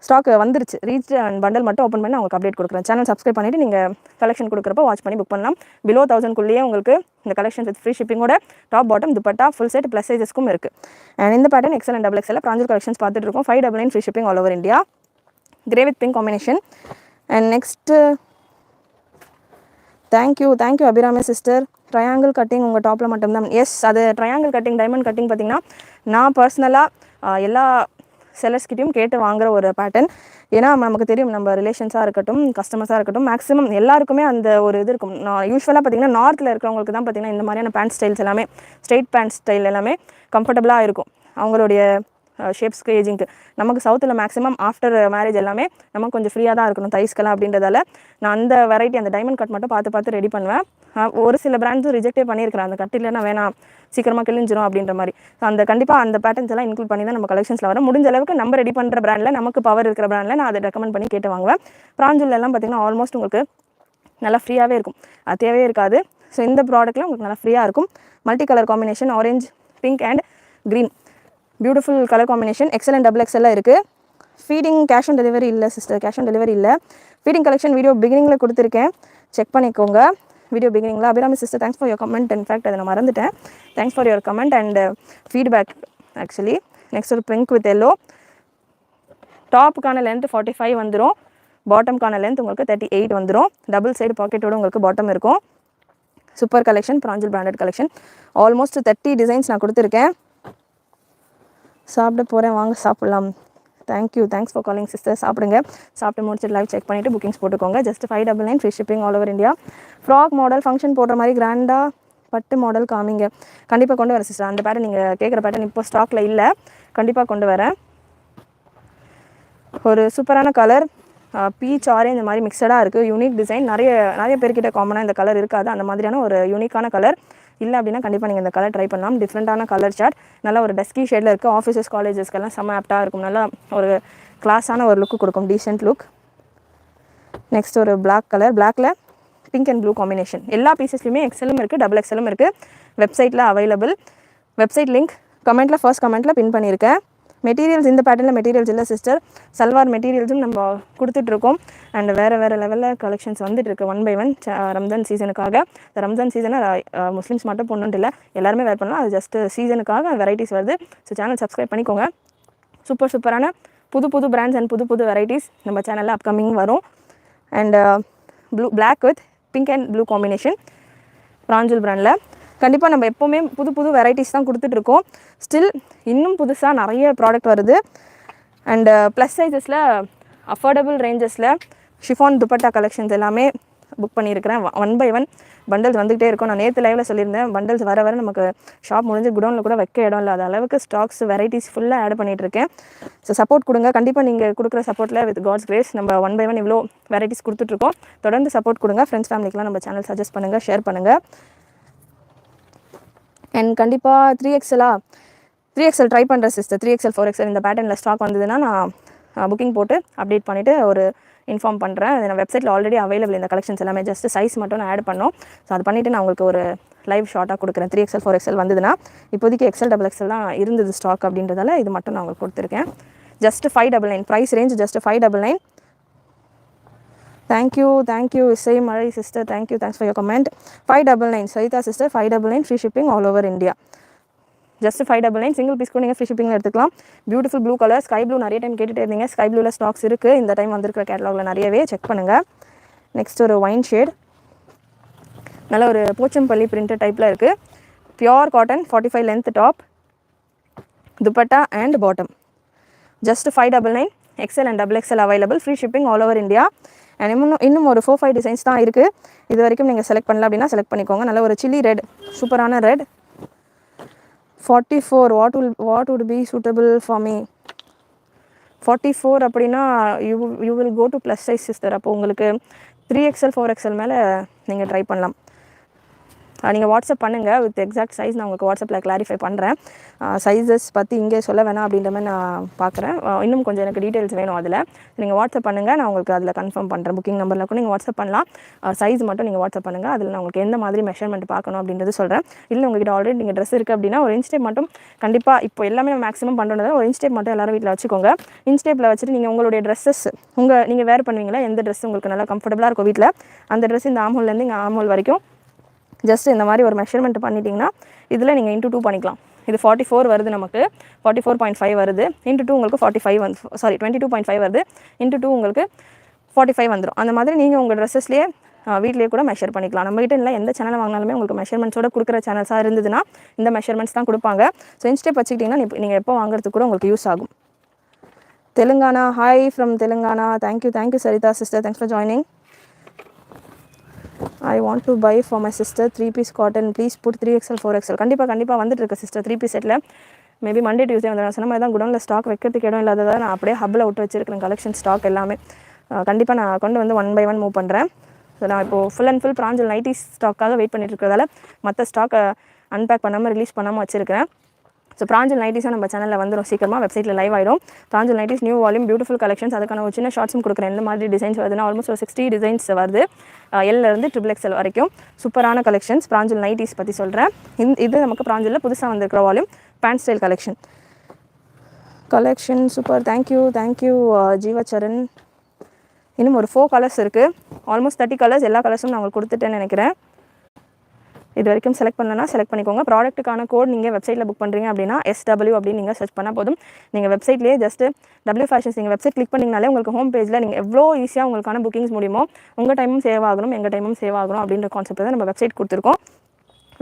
ஸ்டாக் வந்துருச்சு. ரீச் அண்ட் பண்டல் மட்டும் ஓப்பன் பண்ணி உங்களுக்கு அப்டேட் கொடுக்குறேன். சேனல் சப்ஸ்கிரைப் பண்ணிவிட்டு நீங்கள் கலெக்ஷன் கொடுக்குறப்போ வாட்ச் பண்ணி புக் பண்ணலாம். பிலோ 1000 உங்களுக்கு இந்த கலெக்ஷன் வித் ஃப்ரீ ஷிப்பிங்கோட top bottom dupatta full set plus சைஸஸ்க்கும் இருக்குது. அண்ட் இந்த pattern XL and XXL Pranjal collections பார்த்துட்டு இருக்கோம். 599 free shipping all over India. Grey with pink combination. And next thank you Abirami sister. Triangle cutting உங்கள் டாப்பில் மட்டும்தான். எஸ், அது ட்ரையாங்கிள் கட்டிங் டைமண்ட் கட்டிங் பார்த்திங்கன்னா நான் பர்சனலாக எல்லா செல்லர்ஸ்கிட்டையும் கேட்டு வாங்குகிற ஒரு பேட்டர்ன். ஏன்னா நமக்கு தெரியும், நம்ம ரிலேஷன்ஸாக இருக்கட்டும், கஸ்டமர்ஸாக இருக்கட்டும், மேக்ஸிமம் எல்லாருக்குமே அந்த ஒரு இது இருக்கும். நான் யூஸ்வலாக பார்த்திங்கன்னா நார்த்தில் இருக்கிறவங்களுக்கு தான் பார்த்திங்கன்னா இந்த மாதிரியான பேண்ட் ஸ்டைல்ஸ் எல்லாமே, ஸ்ட்ரெயிட் பேண்ட் ஸ்டைல் எல்லாமே கம்ஃபர்டபுளாக இருக்கும் அவங்களுடைய ஷேப்ஸ்க்கு, ஏஜிங்க்கு. நமக்கு சவுத்தில் மேக்ஸிமம் ஆஃப்டர் மேரேஜ் எல்லாமே நமக்கு கொஞ்சம் ஃப்ரீயாக தான் இருக்கணும் தைஸ்கெல்லாம். அப்படின்றதால நான் அந்த வெரைட்டி, அந்த டைமண்ட் கட் மட்டும் பார்த்து ரெடி பண்ணுவேன். ஒரு சில பிராண்ட்ஸும் ரிஜெக்டே பண்ணியிருக்கிறேன், அந்த கட் இல்லைன்னா வேணாம், சீக்கிரமாக கிழிஞ்சிரும் அப்படின்ற மாதிரி. அந்த கண்டிப்பாக அந்த பேட்டர்ன்ஸ் எல்லாம் இன்க்ளூட் பண்ணி தான் நம்ம கலெக்ஷன்ஸில் வரும். முடிஞ்ச அளவுக்கு நம்ம ரெடி பண்ணுற பிராண்டில், நமக்கு பவர் இருக்கிற பிராண்டில் நான் அதை ரெக்கமெண்ட் பண்ணி கேட்டு வாங்குவேன். பிராஞ்சூல்லாம் பார்த்திங்கன்னா ஆல்மோஸ்ட் உங்களுக்கு நல்லா ஃப்ரீயாகவே இருக்கும், அது தேவையே இருக்காது. ஸோ இந்த ப்ராடக்ட்டில் உங்களுக்கு நல்லா ஃப்ரீயாக இருக்கும். Multi colour combination, orange, pink and green, beautiful colour combination. XL and XXL இருக்குது. ஃபீடிங் கேஷ் ஆன் டெலிவரி இல்லை சிஸ்டர், கேஷ் ஆன் டெலிவரி இல்லை. ஃபீடிங் கலெக்ஷன் வீடியோ பிகினிங்கில் கொடுத்துருக்கேன், செக் பண்ணிக்கோங்க. வீடியோ பிகினிங்கில். Abirami sister, thanks for your comment. In fact அதை நான் மறந்துட்டேன். Thanks for your comment and feedback. Actually next ஒரு பிங்க் வித் எல்லோ. டாப்புக்கான லென்த் 45 வந்துடும், பாட்டம்கான லென்த் உங்களுக்கு 38 வந்துடும். டபுள் சைடு பாக்கெட்டோடு உங்களுக்கு பாட்டம் இருக்கும். Super collection, பிராஞ்சல் branded collection. Almost 30 designs நான் கொடுத்துருக்கேன். சாப்பிட போகிறேன், வாங்க சாப்பிட்லாம். Thanks for calling sister. சாப்பிடுங்க. சாப்பிட்டு முடிச்சுட்டு லைவ் செக் பண்ணிவிட்டு புக்கிங்ஸ் போட்டுக்கோங்க. Just 599 free shipping all over India. Frock model function போடுற மாதிரி கிராண்டாக பட்டு மாடல் காமிங்க. கண்டிப்பாக கொண்டு வரேன் சிஸ்டர். அந்த பேட்டர்ன் நீங்கள் கேட்குற பேட்டர்ன் இப்போ ஸ்டாக்கில் இல்லை, கண்டிப்பாக கொண்டு வரேன். ஒரு சூப்பரான கலர், பீச் ஆரேஞ்ச் இந்த மாதிரி மிக்சடாக இருக்குது. Unique design. நிறைய பேர்கிட்ட காமனாக இந்த கலர் இருக்காது. அந்த மாதிரியான ஒரு யூனிக்கான கலர் இல்லை அப்படின்னா கண்டிப்பாக நீங்கள் இந்த கலர் ட்ரை பண்ணலாம். டிஃப்ரெண்ட்டான கலர் சார்ட், நல்லா ஒரு டஸ்கி ஷேடில் இருக்குது. ஆஃபீஸஸ், காலேஜஸ்க்கெல்லாம் செம்ம ஆப்டாக இருக்கும். நல்லா ஒரு கிளாஸான ஒரு லுக்கு கொடுக்கும், டீசென்ட் லுக். நெக்ஸ்ட் ஒரு பிளாக் கலர், பிளாக்ல பிங்க் அண்ட் ப்ளூ காம்பினேஷன். எல்லா பீசஸ்லையுமே எக்ஸலும் இருக்குது, XXLம் இருக்குது. வெப்சைட்டில் அவைலபிள். வெப்சைட் லிங்க் ஃபர்ஸ்ட் கமெண்ட்டில் பின் பண்ணியிருக்கேன். மெட்டீரியல்ஸ் இந்த பேட்டர்னில் மெட்டீரியல்ஸ் இல்லை சிஸ்டர், சல்வார் மெட்டீரியல்ஸும் நம்ம கொடுத்துட்ருக்கோம். அண்ட் வேறு லெவலில் கலெக்ஷன்ஸ் வந்துட்டுருக்கு 1 by 1 ரம்ஜான் சீசனுக்காக. இந்த ரம்ஜான் சீசனை முஸ்லீம்ஸ் மட்டும் பொண்ணுன்ட்டு இல்லை, எல்லாருமே வேர் பண்ணலாம். அது ஜஸ்ட் சீசனுக்காக வெரைட்டிஸ் வருது. ஸோ சேனல் சப்ஸ்கிரைப் பண்ணிக்கோங்க. சூப்பரான புது பிராண்ட்ஸ் அண்ட் புது வெரைட்டிஸ் நம்ம சேனலில் அப்கமிங் வரும். And black with pink and blue combination Pranjal பிராண்டில். கண்டிப்பாக நம்ம எப்போவுமே புது வெரைட்டிஸ் தான் கொடுத்துட்ருக்கோம். ஸ்டில் இன்னும் புதுசாக நிறைய ப்ராடக்ட் வருது. அண்டு ப்ளஸ் சைஸஸில் அஃபோர்டபுள் ரேஞ்சஸில் ஷிஃபான் துப்பட்டா கலெக்ஷன்ஸ் எல்லாமே புக் பண்ணியிருக்கிறேன். 1 by 1 பண்டல்ஸ் வந்துகிட்டே இருக்கும். நான் நேற்று லைவில் சொல்லியிருந்தேன், பண்டல்ஸ் வர நமக்கு ஷாப் முடிஞ்சு குடோனில் கூட வைக்க இடம் இல்லாத அளவுக்கு ஸ்டாக்ஸ் வெரைட்டிஸ் ஃபுல்லாக ஆட் பண்ணிகிட்ருக்கேன். ஸோ சப்போர்ட் கொடுங்க. கண்டிப்பாக நீங்கள் கொடுக்குற சப்போர்ட்டில் வித் காட்ஸ் கிரேஸ் நம்ம 1 by 1 இவ்வளோ வெரைட்டிஸ் கொடுத்துட்ருக்கோம். தொடர்ந்து சப்போர்ட் கொடுங்க. ஃப்ரெண்ட்ஸ் ஃபேமிலிக்கெலாம் நம்ம சேனல் சஜஸ்ட் பண்ணுங்கள், ஷேர் பண்ணுங்கள். அண்ட் கண்டிப்பாக 3XL ட்ரை பண்ணுறேன் சிஸ்டர். 3XL 4XL இந்த பேட்டர்னில் ஸ்டாக் வந்ததுன்னா நான் புக்கிங் போட்டு அப்டேட் பண்ணிவிட்டு ஒரு இன்ஃபார்ம் பண்ணுறேன். அது நான் வெப்சைட்டில் ஆல்ரெடி அவைலபிள் இந்த கலெக்ஷன்ஸ் எல்லாமே. ஜஸ்ட் சைஸ் மட்டும் நான் ஆட் பண்ணோம். ஸோ அது பண்ணிவிட்டு நான் உங்களுக்கு ஒரு லைவ் ஷார்ட்டாக கொடுக்குறேன். 3XL 4XL வந்ததுன்னா, இப்போதைக்கு XL XXL தான் இருந்தது ஸ்டாக் அப்படின்றதால இது மட்டும் நான் உங்களுக்கு கொடுத்துருக்கேன். Just 599 price range, just 599. Thank you Isai Mazhai sister. Thanks for your comment. 599 Saritha sister. 599 free shipping all over India. Just 599 single piece கூட நீங்கள் ஃப்ரீ ஷிப்பிங்கில் எடுத்துக்கலாம். Beautiful blue colour, sky blue நிறைய டைம் கேட்டுகிட்டே இருந்தீங்க. ஸ்கை ப்ளூவில் ஸ்டாக்ஸ் இருக்குது. இந்த டைம் வந்திருக்கிற கேட்டலாகில் நிறையவே செக் பண்ணுங்கள். நெக்ஸ்ட் ஒரு ஒயின் ஷேட், நல்ல ஒரு போச்சம்பள்ளி பிரிண்டட் டைப்பில் இருக்குது. Pure cotton, 45 length top, dupatta and bottom. Just 599. XL and XXL available. Free shipping all over India. And இன்னும் ஒரு 4-5 டிசைன்ஸ் தான் இருக்குது. இது வரைக்கும் நீங்கள் செலக்ட் பண்ணல அப்படின்னா செலக்ட் பண்ணிக்கோங்க. நல்ல ஒரு சில்லி ரெட், சூப்பரான red. 44 what would be suitable for me? 44 அப்படின்னா you will go to plus size sister. அப்போ உங்களுக்கு 3XL 4XL மேலே நீங்கள் ட்ரை பண்ணலாம். நீங்கள் வாட்ஸ்அப் பண்ணுங்கள் வித் எக்ஸாக்ட் சைஸ். நான் உங்களுக்கு வாட்ஸ்அப்பில் கிளாரிஃபை பண்ணுறேன். சைஸஸ் பற்றி இங்கே சொல்ல வேணாம் அப்படின்ற மாதிரி நான் பார்க்குறேன். இன்னும் கொஞ்சம் எனக்கு டீட்டெயில்ஸ் வேணும் அதில். நீங்கள் வாட்ஸ்அப் பண்ணுங்கள், நான் உங்களுக்கு அதில் கன்ஃபார்ம் பண்ணுறேன். புக்கிங் நம்பரில் கூட நீங்கள் வாட்ஸ்அப் பண்ணலாம். சைஸ் மட்டும் நீங்கள் வாட்ஸ்அப் பண்ணுங்கள். அதில் நான் உங்களுக்கு எந்த மாதிரி மெஷர்மெண்ட் பார்க்கணும் அப்படின்றது சொல்கிறேன். இல்லை உங்கள்கிட்ட ஆல்ரெடி நீங்கள் ட்ரெஸ் இருக்குது அப்படின்னா ஒரு இன்ஸ்டேப் மட்டும் கண்டிப்பாக இப்போ எல்லாமே மேக்ஸிமம் பண்ணுறது ஒரு இன்ஸ்டேப் மட்டும் எல்லாரும் வீட்டில் வச்சுக்கோங்க. இன்ஸ்டேப்பில் வச்சுட்டு நீங்கள் உங்களுடைய ட்ரெஸ்ஸஸ் நீங்கள் வேர் பண்ணுவீங்களா, எந்த ட்ரெஸ் உங்களுக்கு நல்லா கம்ஃபர்டபுளாக இருக்கும் வீட்டில், அந்த ட்ரெஸ் இந்த ஆம்ஹோல்லேருந்து இங்கே ஆம்ஹோல் வரைக்கும் ஜஸ்ட் இந்த மாதிரி ஒரு மெஷர்மெண்ட் பண்ணிட்டீங்கன்னா இதில் நீங்கள் இன்ட்டு 2 பண்ணிக்கலாம். இது 44 வருது, நமக்கு 44.5 வருது. இன்ட்டு 2 உங்களுக்கு 45 22.5 வருது. இன்ட்டு 2 உங்களுக்கு 45 வந்துடும். அந்த மாதிரி நீங்கள் உங்கள் ட்ரெஸ்ஸஸ்லேயே வீட்லேயே கூட மெஷர் பண்ணிக்கலாம். நம்மகிட்ட இல்லை எந்த சேனல் வாங்கினாலுமே உங்களுக்கு மெஷர்மெண்ட்ஸோட கொடுக்குற சேனல்ஸாக இருந்ததுன்னா இந்த மெஷர்மெண்ட்ஸ் தான் கொடுப்பாங்க. ஸோ இன்ஸ்டெப் வச்சுக்கிட்டிங்கன்னா நீங்கள் எப்போ வாங்குறதுக்கு கூட உங்களுக்கு யூஸ் ஆகும். Telangana, hi from Telangana. Thank you Saritha sister, thanks for joining. I want to buy for my sister 3-piece cotton. Please put 3XL 4XL. கண்டிப்பாக வந்துட்டு இருக்கு sister 3-piece settle. Maybe Monday Tuesday வந்து நான் சொன்ன மாதிரி தான் குடோனில் ஸ்டாக் வைக்கிறதுக்கு இடம் இல்லாததாக நான் அப்படியே ஹப்பில் விட்டு வச்சிருக்கிறேன் கலெக்ஷன் ஸ்டாக் எல்லாமே. கண்டிப்பாக நான் கொண்டு வந்து 1 by 1 மூவ் பண்ணுறேன். ஸோ நான் இப்போது full and full Pranjal nighties ஸ்டாக்காக வெயிட் பண்ணிட்டு இருக்கிறதால மற்ற ஸ்டாக்கை அன்பேக் பண்ணாமல் ரிலீஸ் பண்ணாமல் வச்சிருக்கிறேன். ஸோ பிராஞ்சல் நைட்டிஸும் நம்ம சேனலில் வந்துடும் சீக்கிரமாக, வெப்சைட்டில் லைவ் ஆகிடும். Pranjal nighties new volume beautiful collections. அதுக்கான ஒரு சின்ன ஷார்ட்ஸும் கொடுக்குறேன். எந்த மாதிரி டிசைன்ஸ் வருதுன்னா ஆல்மோஸ்ட் ஒரு 60 டிசைன்ஸ் வருது. எல்லேருந்து XXL வரைக்கும் சூப்பரான கலெக்ஷன்ஸ். பிராஞ்சல் நைட்டிஸ் பற்றி சொல்கிறேன். இது நமக்கு பிராஞ்சலில் புதுசாக வந்திருக்கிற volume pant style collection super. Thank you Jeevacharan. இன்னும் ஒரு 4 கலர்ஸ் இருக்குது. Almost 30 colours. எல்லா கலர்ஸும் நான் உங்களுக்கு கொடுத்துட்டேன்னு நினைக்கிறேன். இது வரைக்கும் செலக்ட் பண்ணலன்னா செலக்ட் பண்ணிக்கோங்க. ப்ராடக்ட்டுக்கான கோட் நீங்கள் வெப்சைட்டில் புக் பண்ணுறீங்க அப்படின்னா SW அப்படின்னு நீங்கள் சர்ச் பண்ணால் போதும். நீங்கள் வெப்சைட்லேயே ஜஸ்ட்டு W ஃபேஷன்ஸ் நீங்கள் வெப்சைட் கிளிக் பண்ணிங்கனாலே உங்களுக்கு ஹோம் பேஜில் நீங்கள் எவ்வளோ ஈஸியாக உங்களுக்கான புக்கிங்ஸ் முடியுமோ, உங்கள் டைமும் சேவ் ஆகணும், எங்கள் டைமும் சேவ் ஆகணும் அப்படின்ற கான்செப்ட் தான் நம்ம வெப்சைட் கொடுத்துருக்கோம்.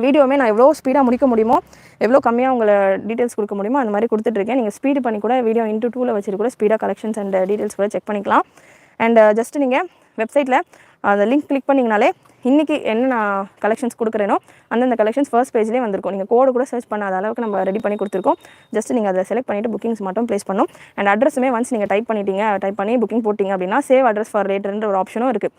வீடியோவுமே நான் எவ்வளோ ஸ்பீடாக முடிக்க முடியுமோ, எவ்வளோ கம்மியாக உங்களை டீட்டெயில்ஸ் கொடுக்க முடியுமோ அந்த மாதிரி கொடுத்துட்ருக்கேன். நீங்கள் ஸ்பீடு பண்ணி கூட வீடியோ into 2ல் வச்சுட்டு கூட ஸ்பீடாக கலெக்ஷன்ஸ் அண்ட் டீட்டெயில்ஸ் கூட செக் பண்ணிக்கலாம். அண்ட் ஜஸ்ட்டு நீங்கள் வெப்சைட்டில் அந்த லிங்க் கிளிக் பண்ணிங்கனாலே இன்றைக்கி என்ன நான் கலெக்ஷன்ஸ் கொடுக்குறேனோ அந்தந்த கலெக்ஷன்ஸ் ஃபர்ஸ்ட் பேஜ்லேயே வந்திருக்கும். நீங்கள் கோடு கூட சர்ச் பண்ணாத அளவுக்கு நம்ம ரெடி பண்ணி கொடுத்துருக்கோம். ஜஸ்ட் நீங்கள் அதை செலக்ட் பண்ணிவிட்டு புக்கிங்ஸ் மட்டும் ப்ளேஸ் பண்ணணும். அண்ட் அட்ரஸுமே ஒன்ஸ் நீங்கள் டைப் பண்ணி புக்கிங் போட்டிங்க அப்படின்னா சேவ் அட்ரஸ் ஃபார் லேட்டர்ன்ற ஒரு ஆப்ஷனும் இருக்குது.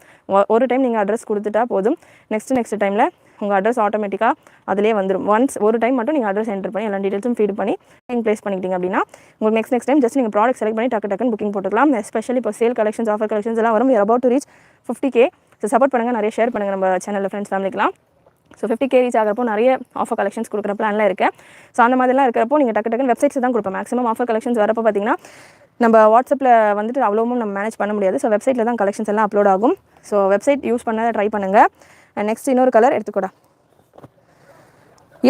ஒரு டைம் நீங்கள் அட்ரஸ் கொடுத்துட்டா போதும், நெக்ஸ்ட் டைமில் உங்கள் அட்ரஸ் ஆட்டோமேட்டிக்காக அதிலே வந்துடும். ஒன்ஸ் ஒரு டைம் மட்டும் நீங்கள் அட்ரஸ் என்டர் பண்ணி எல்லா டீட்டெயில்ஸும் ஃபீட் பண்ணி புக்கிங் ப்ளேஸ் பண்ணிக்கிட்டீங்க அப்படின்னா உங்களுக்கு நெக்ஸ்ட் டைம் ஜஸ்ட் நீங்கள் ப்ராடக்ட் செலக்ட் பண்ணி டக்குன்னு புக்கிங் போட்டுக்கலாம். எஸ்பெஷலி இப்போ சேல் கலெக்ஷன்ஸ், ஆஃபர் கலெக்ஷன்ஸ் எல்லாம் வரும். about to reach 50K. So support பண்ணுங்கள், நிறைய ஷேர் பண்ணுங்கள் நம்ம சேனலில் ஃப்ரெண்ட்ஸ் ஃபேமிலிக்கலாம். ஸோ 50K ரீச் ஆகிறப்போ நிறைய ஆஃபர் கலெக்ஷன்ஸ் கொடுக்குற பிளான்லாம் இருக்குது. ஸோ அந்த மாதிரிலாம் இருக்கிறப்போ நீங்கள் டக்குன்னு வெப்சைட்ஸ் தான் கொடுப்போம். மேக்ஸிமம் ஆஃபர் கலெக்ஷன்ஸ் வரப்போ பார்த்தீங்கன்னா நம்ம வாட்ஸ்அப்பில் வந்துட்டு அவ்வளோவும் நம்ம மேனேஜ் பண்ண முடியாது. ஸோ வெப்சைட்டில் தான் கலெக்ஷன்ஸ் எல்லாம் அப்லோட் ஆகும். ஸோ வெப்சைட் யூஸ் பண்ண ட்ரை பண்ணுங்கள். நெக்ஸ்ட் இன்னொரு கலர் எடுத்துக்கூட.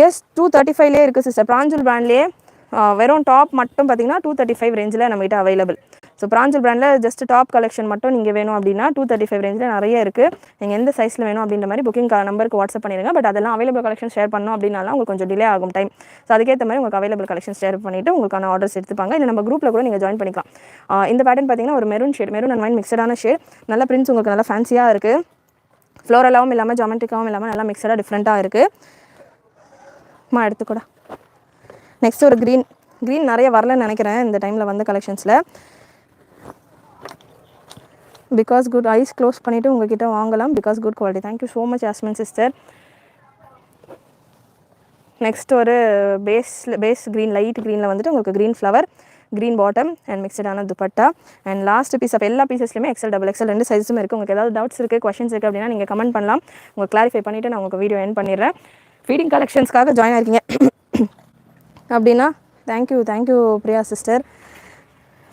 எஸ் 235லே இருக்குது சிஸ்டர். பிராஞ்சல் பிராண்ட்லேயே வெறும் டாப் மட்டும் பார்த்தீங்கன்னா 235 ரேஞ்சில் நம்மகிட்ட அவைலபிள். ஸோ பிராஞ்சல் பிராண்டில் ஜஸ்ட் டாப் கலெக்ஷன் மட்டும் நீங்கள் வேணும் அப்படின்னா 235 ரேஞ்சில் நிறைய இருக்குது. நீங்கள் எந்த சைஸில் வேணும் அப்படின்ற மாதிரி புக்கிங் நம்பருக்கு வாட்ஸ்அப் பண்ணிடுங்க. பட் அதெல்லாம் அவைலபிள் கலெக்ஷன் ஷேர் பண்ணணும் அப்படின்னாலும் உங்களுக்கு கொஞ்சம் டிலே ஆகும் டைம். ஸோ அதுக்கேற்ற மாதிரி உங்களுக்கு அவைலபிள் கலெக்ஷன் ஷேர் பண்ணிவிட்டு உங்களுக்கான ஆர்டர்ஸ் எடுத்துப்பாங்க. இல்லை நம்ம குரூப்பில் கூட நீங்கள் ஜாயின் பண்ணிக்கலாம். இந்த பேட்டர்ன் பார்த்தீங்கன்னா ஒரு மெரூன் அண்ட் ஒயின் மிக்சடான ஷேட். நல்ல பிரிண்ட்ஸ் உங்களுக்கு நல்லா ஃபேன்சியாக இருக்குது. ஃப்ளோரலாகவும் இல்லாமல் ஜாமெட்ரிக்காகவும் இல்லாமல் நல்லா மிக்சடாக டிஃப்ரெண்ட்டாக இருக்குது. எடுத்துக்கூட. நெக்ஸ்ட் ஒரு க்ரீன் நிறைய வரலன்னு நினைக்கிறேன் இந்த டைமில் வந்து கலெக்ஷன்ஸில். பிகாஸ் குட் ஐஸ் க்ளோஸ் பண்ணிவிட்டு உங்ககிட்ட வாங்கலாம். Because good quality. Thank you so much Yasmin sister. Next ஒரு பேஸ் க்ரீன், லைட் க்ரீனில் வந்துட்டு உங்களுக்கு green flower, green bottom and மிக்சடான dupatta. And last piece of எல்லா பீசஸ்லையுமே XL, XXL 2 சைஸும் இருக்குது. உங்களுக்கு ஏதாவது டவுட்ஸ் இருக்குது, கொஷின்ஸ் இருக்குது அப்படின்னா நீங்கள் கமெண்ட் பண்ணலாம். உங்களுக்கு கிளாரிஃபை பண்ணிவிட்டு நான் உங்களுக்கு வீடியோ எண்ட் பண்ணிடுறேன். ஃபீடிங் கலெக்ஷன்ஸ்க்காக ஜாயின் ஆகிருக்கீங்க அப்படின்னா தேங்க்யூ பிரியா சிஸ்டர்.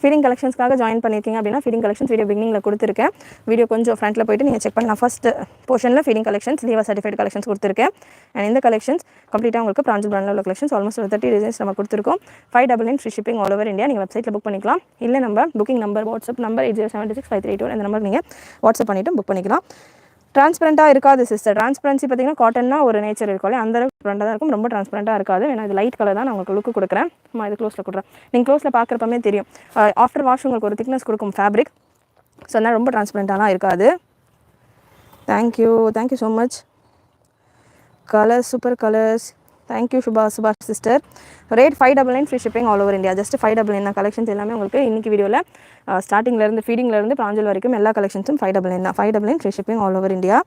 ஃபீடிங் கலெக்ஷன்ஸ்க்காக ஜாயின் பண்ணியிருக்கீங்க அப்படின்னா ஃபீடிங் கலெக்ஷன்ஸ் வீடியோ பிகினிங்கில் கொடுத்துருக்கேன். வீடியோ கொஞ்சம் ஃப்ரண்ட்டில் போய்ட்டு நீங்கள் செக் பண்ணலாம். ஃபஸ்ட் போர்ஷனில் ஃபீடிங் கலெக்ஷன்ஸ் லீவா சர்டிஃபைட் கலெக்ஷன்ஸ் கொடுத்துருக்கேன். அண்ட் இந்த கலெக்ஷன்ஸ் கம்ப்ளீட்டாக உங்களுக்கு பிராஞ்சல் பிராண்டில் உள்ள கலெக்ஷன்ஸ் ஆல்மோஸ்ட் 30 டிசைன்ஸ் நம்ம கொடுத்துருக்கோம். 599 free shipping all over India. நீங்கள் வெப்சைட்டில் புக் பண்ணிக்கலாம். இல்லை நம்ம புக்கிங் நம்பர் வாட்ஸ்அப் நம்பர் 80765381 இந்த நம்பர் நீங்கள் வாட்ஸ்அப் பண்ணிவிட்டு புக் பண்ணிக்கலாம். டிரான்ஸ்பரண்ட்டாக இருக்காது சிஸ்டர். டிரான்ஸ்பரன்சி பார்த்தீங்கன்னா காட்டன்னா ஒரு நேச்சர் இருக்கும். அந்த டிரான்ஸ்பரண்ட்டாக தான் இருக்கும், ரொம்ப டிரான்ஸ்பரண்ட்டாக இருக்காது. ஏன்னா இது லைட் கலர் தான் நான் உங்களுக்கு லுக்கு கொடுக்குறேன். இது க்ளோஸில் கொடுக்குறேன். நீங்கள் க்ளோஸில் பார்க்குறப்பமே தெரியும். ஆஃப்டர் வாஷ் உங்களுக்கு ஒரு திக்னஸ் கொடுக்கும் ஃபேப்ரிக். ஸோ அதனால் ரொம்ப டிரான்ஸ்பரண்ட்டாலாம் இருக்காது. Thank you so much. Colours super colours. Thank you Subash sister. Rate 599 free shipping all over India. Just 599 collections எல்லாமே உங்களுக்கு இன்றைக்கி வீடியோவில் ஸ்டார்டிங்லேருந்து ஃபீடிங்லேருந்து பிராஞ்சல் வரைக்கும் எல்லா கலெக்ஷன்ஸும் 599 தான். 599 free shipping all over India.